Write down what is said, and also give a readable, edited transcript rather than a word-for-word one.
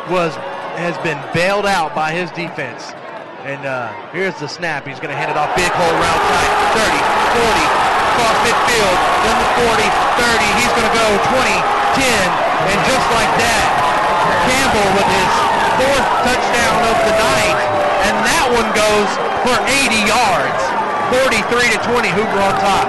has been bailed out by his defense. And here's the snap. He's going to hand it off. Big hole route side. 30, 40, across midfield. Then the 40, 30. He's going to go 20, 10. And just like that, Campbell with his 4th touchdown of the night. And that one goes for 80 yards. 43-20, Hoover on top.